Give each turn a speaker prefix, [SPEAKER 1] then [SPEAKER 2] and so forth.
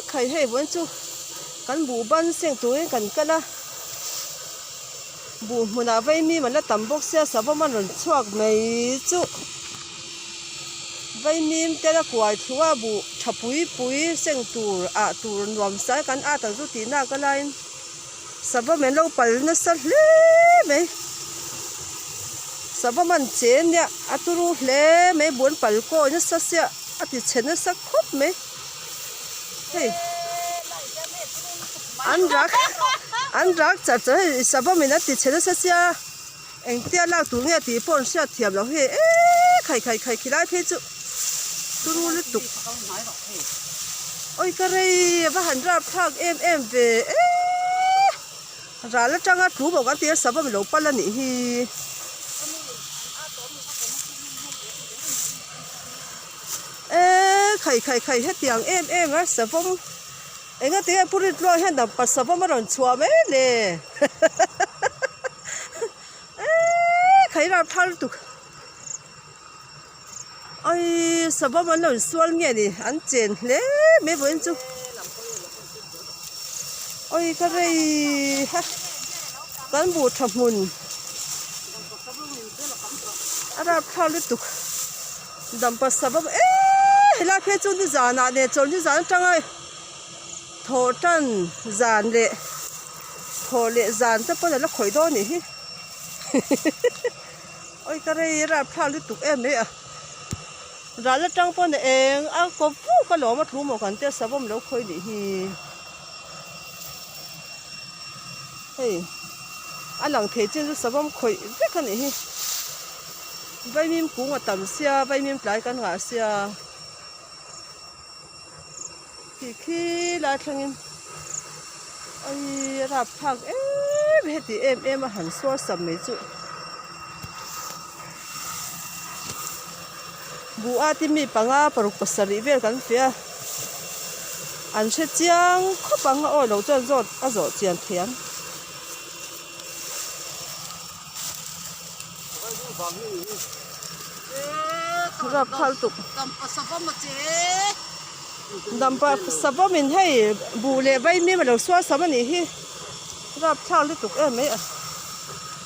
[SPEAKER 1] khai hay vẫn chú cán bù ban xem tuổi cán cái là bù muốn à vay mi mà là tầm bốc xe sao mà nó choạc mấy chú vay mi cái là quài thua bù chập bụi xem tuổi làm sai cán tao chú tí na cái này sao mà mình lâu bẩn nó sạch lé mấy sao mà mình chén nhá turu lé mấy bốn bẩn coi nó sạch sẽ thì chén nó sạch khóc mấy hey anh rác chặt chặt sao mà mình thì chén nó sạch sẽ anh tia lao tủ nghe thì bọn sẽ thiệp lâu hey khai lại thế chứ turu liên tục ôi cái này và hành ra phag em về ra là trang á chú bảo cái tiếng sao mà mình lâu bắt là nhỉ khai hết tiếng em á sao mà anh cái tiếng bút lo hết đập bắt sao mà còn chua mấy nè khai ra phag tục ôi sao mà mình còn xuân nghe đi anh chén lé mấy bữa chú ôi cái này cán bộ thập mùn ra phao liên tục đâm bắt sập là khi chúng đi giàn nè chúng đi giàn trăng ơi thổ trần giàn lệ thổ lệ giàn tất bây giờ nó khỏi đó nhỉ ôi cái này ra phao liên tục em đấy ra là trăng bây giờ em có phú cái lỗ mà thú một cái tiếc sập mà nó khỏi nhỉ hey anh làm thế chứ sao mà khởi rất cái này vay miếng cũ mà tầm xia vay miếng lại cái ngã xia khi lại thằng em ơi rạp phăng hết thì em mà hẳn xóa sầm mấy chú bùa thì mi bằng á bảo có sari về cái phía anh sẽ chiang khó bằng ôi lâu chân rồi rồi chiang thiền ra phao tục đâm pa sắp mình hay bù lệ vay mi mà đầu xóa sắp anh ấy ra phao liên tục em ấy